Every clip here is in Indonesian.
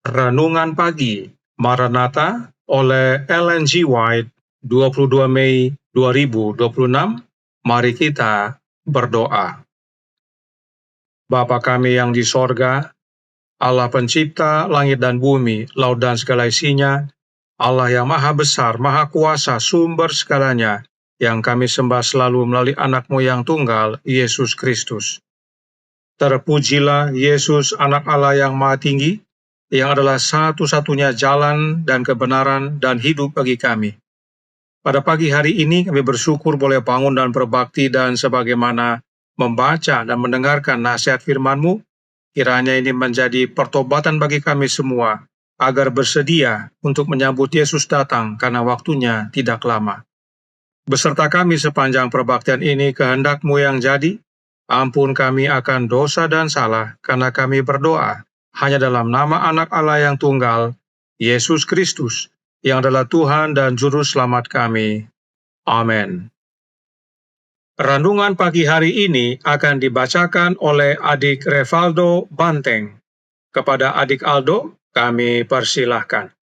Renungan Pagi Maranatha oleh Ellen G. White, 22 Mei 2026. Mari kita berdoa. Bapa kami yang di sorga, Allah pencipta langit dan bumi, laut dan segala isinya, Allah yang maha besar, maha kuasa, sumber segalanya, yang kami sembah selalu melalui anak-Mu yang tunggal, Yesus Kristus. Terpujilah Yesus, anak Allah yang maha tinggi, yang adalah satu-satunya jalan dan kebenaran dan hidup bagi kami. Pada pagi hari ini kami bersyukur boleh bangun dan berbakti, dan sebagaimana membaca dan mendengarkan nasihat firman-Mu, kiranya ini menjadi pertobatan bagi kami semua, agar bersedia untuk menyambut Yesus datang karena waktunya tidak lama. Beserta kami sepanjang perbaktian ini, kehendak-Mu yang jadi, ampun kami akan dosa dan salah, karena kami berdoa hanya dalam nama anak Allah yang tunggal, Yesus Kristus, yang adalah Tuhan dan Juru Selamat kami. Amin. Renungan pagi hari ini akan dibacakan oleh adik Revaldo Banteng. Kepada adik Aldo, kami persilahkan.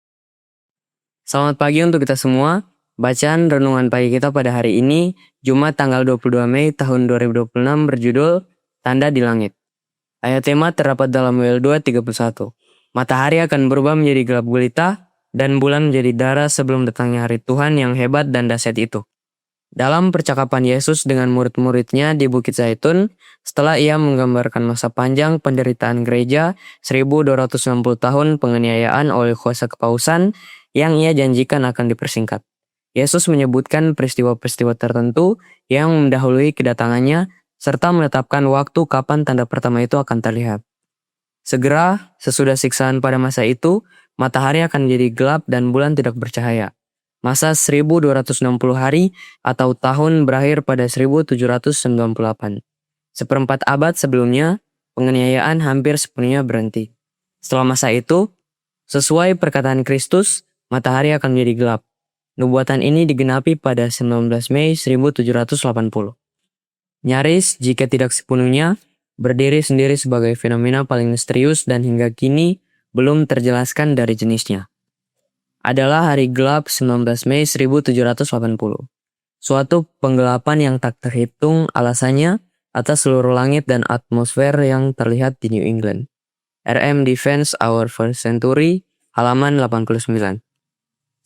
Selamat pagi untuk kita semua. Bacaan renungan pagi kita pada hari ini, Jumat tanggal 22 Mei tahun 2026 berjudul Tanda di Langit. Ayat tema terdapat dalam Yoel 2:31. Matahari akan berubah menjadi gelap gulita, dan bulan menjadi darah sebelum datangnya hari Tuhan yang hebat dan dahsyat itu. Dalam percakapan Yesus dengan murid-muridnya di Bukit Zaitun, setelah ia menggambarkan masa panjang penderitaan gereja 1260 tahun penganiayaan oleh kuasa kepausan yang ia janjikan akan dipersingkat. Yesus menyebutkan peristiwa-peristiwa tertentu yang mendahului kedatangannya, serta menetapkan waktu kapan tanda pertama itu akan terlihat. Segera, sesudah siksaan pada masa itu, matahari akan menjadi gelap dan bulan tidak bercahaya. Masa 1260 hari atau tahun berakhir pada 1798. Seperempat abad sebelumnya, penganiayaan hampir sepenuhnya berhenti. Setelah masa itu, sesuai perkataan Kristus, matahari akan menjadi gelap. Nubuatan ini digenapi pada 19 Mei 1780. Nyaris, jika tidak sepenuhnya, berdiri sendiri sebagai fenomena paling misterius dan hingga kini belum terjelaskan dari jenisnya. Adalah hari gelap 19 Mei 1780. Suatu penggelapan yang tak terhitung alasannya atas seluruh langit dan atmosfer yang terlihat di New England. R.M. Defense Our First Century, halaman 89.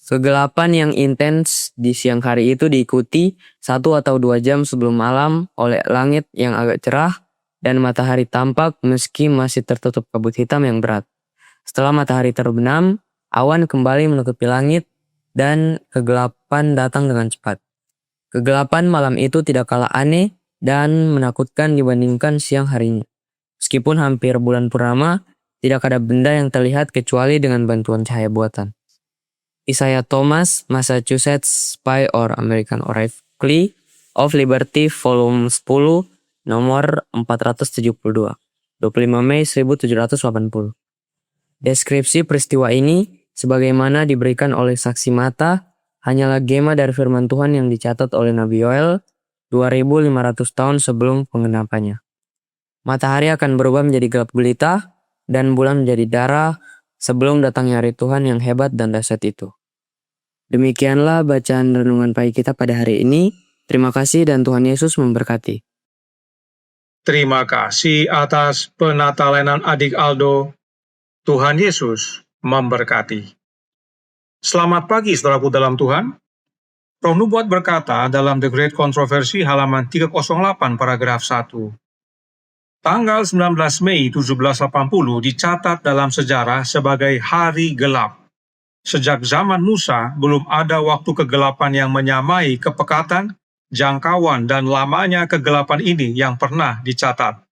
Kegelapan yang intens di siang hari itu diikuti 1 atau 2 jam sebelum malam oleh langit yang agak cerah dan matahari tampak meski masih tertutup kabut hitam yang berat. Setelah matahari terbenam, awan kembali menutupi langit dan kegelapan datang dengan cepat. Kegelapan malam itu tidak kalah aneh dan menakutkan dibandingkan siang harinya. Meskipun hampir bulan purnama, tidak ada benda yang terlihat kecuali dengan bantuan cahaya buatan. Isaiah Thomas, Massachusetts Spy or American Oracle of Liberty, volume 10, nomor 472, 25 Mei 1780. Deskripsi peristiwa ini, sebagaimana diberikan oleh saksi mata, hanyalah gema dari firman Tuhan yang dicatat oleh Nabi Yoel 2500 tahun sebelum penggenapannya. Matahari akan berubah menjadi gelap gulita, dan bulan menjadi darah sebelum datangnya hari Tuhan yang hebat dan dahsyat itu. Demikianlah bacaan renungan pagi kita pada hari ini. Terima kasih dan Tuhan Yesus memberkati. Terima kasih atas penatalenan adik Aldo. Tuhan Yesus memberkati. Selamat pagi saudaraku dalam Tuhan. Roh Nubuat berkata dalam The Great Controversy halaman 308 paragraf 1. Tanggal 19 Mei 1780 dicatat dalam sejarah sebagai hari gelap. Sejak zaman Musa, belum ada waktu kegelapan yang menyamai kepekatan, jangkauan, dan lamanya kegelapan ini yang pernah dicatat.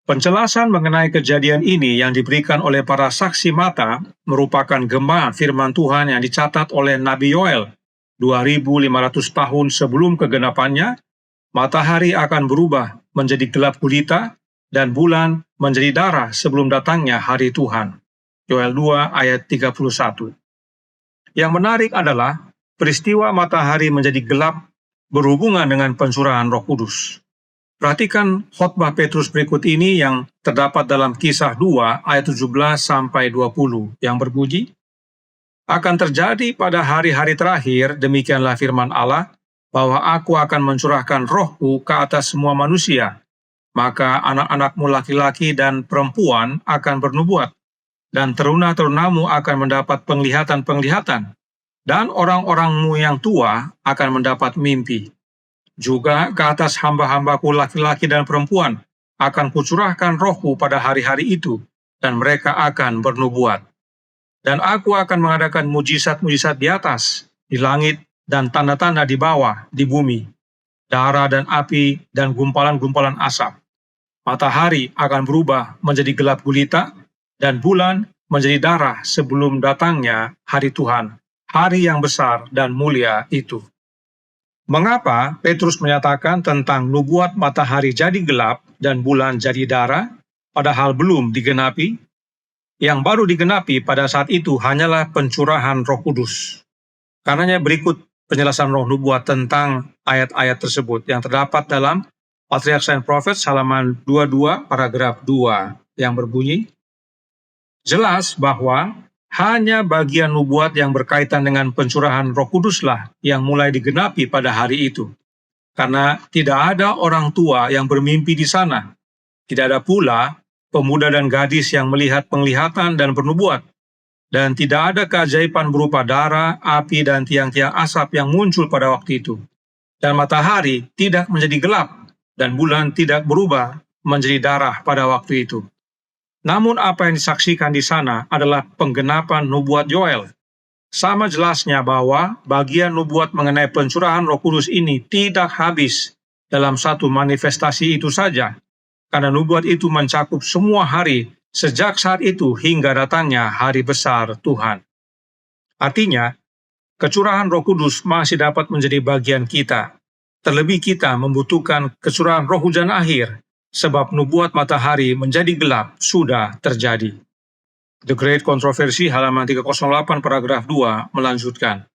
Penjelasan mengenai kejadian ini yang diberikan oleh para saksi mata merupakan gema firman Tuhan yang dicatat oleh Nabi Yoel 2500 tahun sebelum kegenapannya. Matahari akan berubah menjadi gelap gulita dan bulan menjadi darah sebelum datangnya hari Tuhan. Yoel 2 ayat 31. Yang menarik adalah peristiwa matahari menjadi gelap berhubungan dengan pencurahan Roh Kudus. Perhatikan khotbah Petrus berikut ini yang terdapat dalam Kisah 2 ayat 17-20 yang berbunyi, "Akan terjadi pada hari-hari terakhir, demikianlah firman Allah, bahwa aku akan mencurahkan rohku ke atas semua manusia. Maka anak-anakmu laki-laki dan perempuan akan bernubuat, dan teruna-terunamu akan mendapat penglihatan-penglihatan, dan orang-orangmu yang tua akan mendapat mimpi. Juga ke atas hamba-hambaku laki-laki dan perempuan akan kucurahkan rohku pada hari-hari itu, dan mereka akan bernubuat. Dan aku akan mengadakan mujizat-mujizat di atas, di langit, dan tanda-tanda di bawah, di bumi, darah dan api, dan gumpalan-gumpalan asap. Matahari akan berubah menjadi gelap gulita, dan bulan menjadi darah sebelum datangnya hari Tuhan, hari yang besar dan mulia itu." Mengapa Petrus menyatakan tentang nubuat matahari jadi gelap dan bulan jadi darah, padahal belum digenapi? Yang baru digenapi pada saat itu hanyalah pencurahan Roh Kudus. Karenanya berikut penjelasan roh nubuat tentang ayat-ayat tersebut yang terdapat dalam Patriarchs and Prophets halaman 22 paragraf 2 yang berbunyi, "Jelas bahwa hanya bagian nubuat yang berkaitan dengan pencurahan Roh Kuduslah yang mulai digenapi pada hari itu. Karena tidak ada orang tua yang bermimpi di sana. Tidak ada pula pemuda dan gadis yang melihat penglihatan dan bernubuat. Dan tidak ada keajaiban berupa darah, api, dan tiang-tiang asap yang muncul pada waktu itu. Dan matahari tidak menjadi gelap, dan bulan tidak berubah menjadi darah pada waktu itu. Namun apa yang disaksikan di sana adalah penggenapan nubuat Yoel. Sama jelasnya bahwa bagian nubuat mengenai pencurahan Roh Kudus ini tidak habis dalam satu manifestasi itu saja, karena nubuat itu mencakup semua hari sejak saat itu hingga datangnya hari besar Tuhan. Artinya, kecurahan Roh Kudus masih dapat menjadi bagian kita. Terlebih kita membutuhkan kecurahan roh hujan akhir, sebab nubuat matahari menjadi gelap sudah terjadi. The Great Controversy halaman 308 paragraf 2 melanjutkan,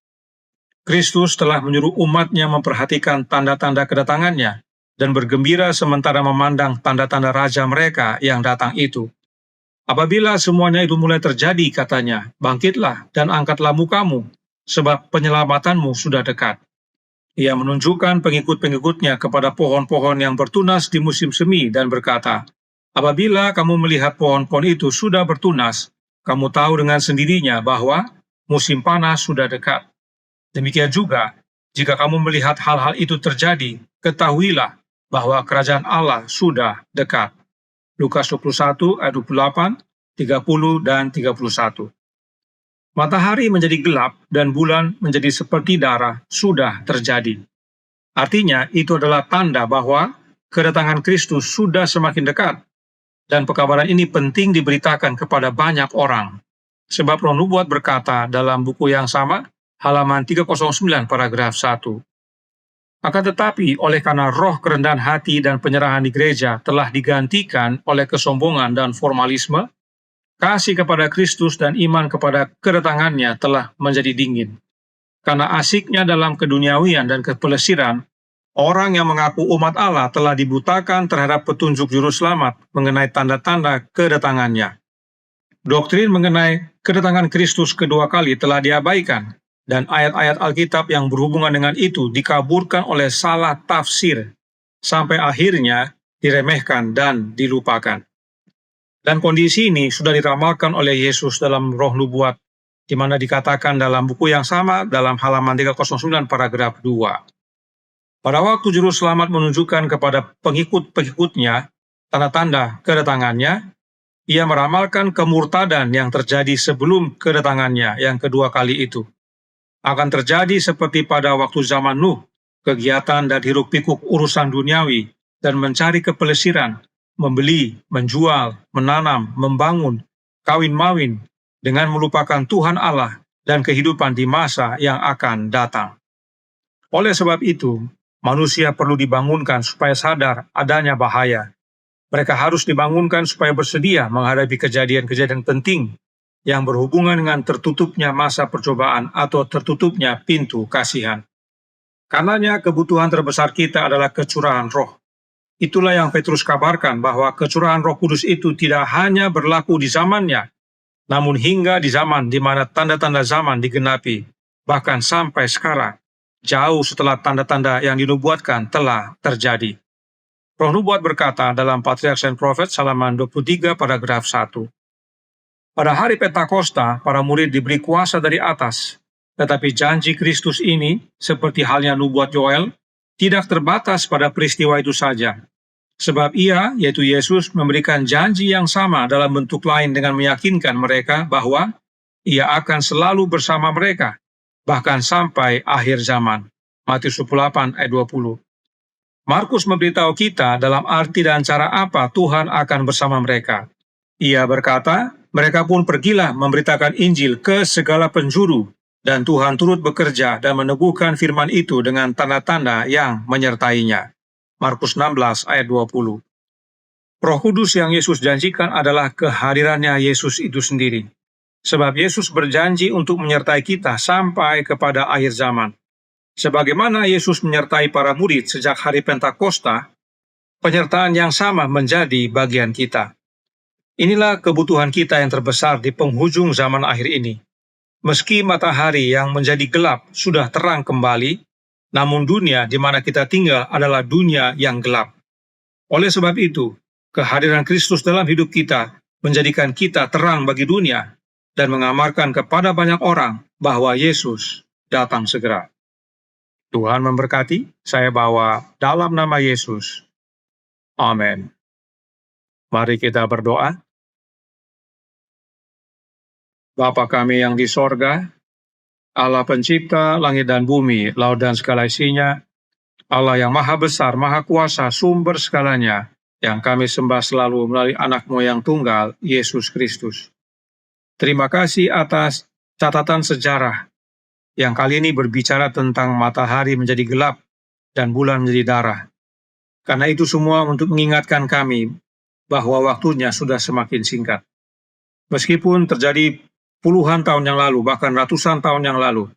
Kristus telah menyuruh umatnya memperhatikan tanda-tanda kedatangannya dan bergembira sementara memandang tanda-tanda raja mereka yang datang itu. Apabila semuanya itu mulai terjadi, katanya, bangkitlah dan angkatlah mukamu, sebab penyelamatanmu sudah dekat. Ia menunjukkan pengikut-pengikutnya kepada pohon-pohon yang bertunas di musim semi dan berkata, apabila kamu melihat pohon-pohon itu sudah bertunas, kamu tahu dengan sendirinya bahwa musim panas sudah dekat. Demikian juga, jika kamu melihat hal-hal itu terjadi, ketahuilah bahwa kerajaan Allah sudah dekat. Lukas 21 ayat 28, 30, dan 31. Matahari menjadi gelap dan bulan menjadi seperti darah sudah terjadi. Artinya, itu adalah tanda bahwa kedatangan Kristus sudah semakin dekat. Dan pekabaran ini penting diberitakan kepada banyak orang. Sebab Roh Nubuat berkata dalam buku yang sama, halaman 309 paragraf 1. Akan tetapi, oleh karena roh kerendahan hati dan penyerahan di gereja telah digantikan oleh kesombongan dan formalisme, kasih kepada Kristus dan iman kepada kedatangannya telah menjadi dingin. Karena asiknya dalam keduniawian dan kepelesiran, orang yang mengaku umat Allah telah dibutakan terhadap petunjuk juru selamat mengenai tanda-tanda kedatangannya. Doktrin mengenai kedatangan Kristus kedua kali telah diabaikan, dan ayat-ayat Alkitab yang berhubungan dengan itu dikaburkan oleh salah tafsir, sampai akhirnya diremehkan dan dilupakan. Dan kondisi ini sudah diramalkan oleh Yesus dalam Roh Nubuat, di mana dikatakan dalam buku yang sama dalam halaman 309 paragraf 2. Pada waktu juru selamat menunjukkan kepada pengikut-pengikutnya tanda-tanda kedatangannya, ia meramalkan kemurtadan yang terjadi sebelum kedatangannya yang kedua kali itu. Akan terjadi seperti pada waktu zaman Nuh, kegiatan dan hiruk-pikuk urusan duniawi dan mencari kepelesiran, membeli, menjual, menanam, membangun, kawin-mawin, dengan melupakan Tuhan Allah dan kehidupan di masa yang akan datang. Oleh sebab itu, manusia perlu dibangunkan supaya sadar adanya bahaya. Mereka harus dibangunkan supaya bersedia menghadapi kejadian-kejadian penting yang berhubungan dengan tertutupnya masa percobaan atau tertutupnya pintu kasihan. Karenanya kebutuhan terbesar kita adalah kecurahan roh. Itulah yang Petrus kabarkan, bahwa kecurahan Roh Kudus itu tidak hanya berlaku di zamannya, namun hingga di zaman di mana tanda-tanda zaman digenapi, bahkan sampai sekarang, jauh setelah tanda-tanda yang dinubuatkan telah terjadi. Roh Nubuat berkata dalam Patriarchs and Prophets halaman 23 paragraf 1. Pada hari Pentakosta, para murid diberi kuasa dari atas, tetapi janji Kristus ini, seperti halnya nubuat Yoel, tidak terbatas pada peristiwa itu saja. Sebab ia, yaitu Yesus, memberikan janji yang sama dalam bentuk lain dengan meyakinkan mereka bahwa ia akan selalu bersama mereka, bahkan sampai akhir zaman. Matius 28 ayat 20. Markus memberitahu kita dalam arti dan cara apa Tuhan akan bersama mereka. Ia berkata, mereka pun pergilah memberitakan Injil ke segala penjuru, dan Tuhan turut bekerja dan meneguhkan firman itu dengan tanda-tanda yang menyertainya. Markus 16 ayat 20. Roh Kudus yang Yesus janjikan adalah kehadirannya Yesus itu sendiri. Sebab Yesus berjanji untuk menyertai kita sampai kepada akhir zaman. Sebagaimana Yesus menyertai para murid sejak hari Pentakosta, penyertaan yang sama menjadi bagian kita. Inilah kebutuhan kita yang terbesar di penghujung zaman akhir ini. Meski matahari yang menjadi gelap sudah terang kembali, namun dunia di mana kita tinggal adalah dunia yang gelap. Oleh sebab itu, kehadiran Kristus dalam hidup kita menjadikan kita terang bagi dunia dan mengamarkan kepada banyak orang bahwa Yesus datang segera. Tuhan memberkati, saya bawa dalam nama Yesus. Amin. Mari kita berdoa. Bapa kami yang di sorga, Allah pencipta langit dan bumi, laut dan segala isinya, Allah yang maha besar, maha kuasa, sumber segalanya, yang kami sembah selalu melalui anak-Mu yang tunggal, Yesus Kristus. Terima kasih atas catatan sejarah yang kali ini berbicara tentang matahari menjadi gelap dan bulan menjadi darah. Karena itu semua untuk mengingatkan kami bahwa waktunya sudah semakin singkat. Meskipun terjadi puluhan tahun yang lalu, bahkan ratusan tahun yang lalu,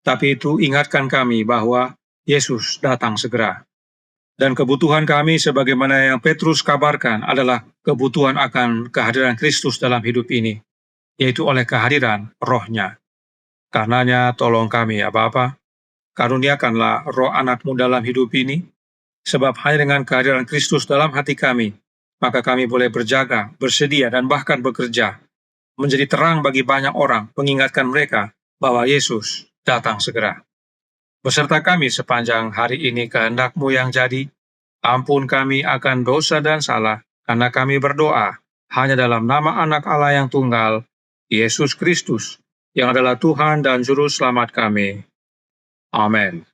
tapi itu ingatkan kami bahwa Yesus datang segera. Dan kebutuhan kami sebagaimana yang Petrus kabarkan adalah kebutuhan akan kehadiran Kristus dalam hidup ini, yaitu oleh kehadiran Roh-Nya. Karenanya tolong kami ya Bapa, karuniakanlah roh anak-Mu dalam hidup ini, sebab hanya dengan kehadiran Kristus dalam hati kami, maka kami boleh berjaga, bersedia, dan bahkan bekerja, menjadi terang bagi banyak orang, mengingatkan mereka bahwa Yesus datang segera. Beserta kami sepanjang hari ini kehendak-Mu yang jadi, ampun kami akan dosa dan salah, karena kami berdoa hanya dalam nama Anak Allah yang tunggal, Yesus Kristus, yang adalah Tuhan dan Juru Selamat kami. Amin.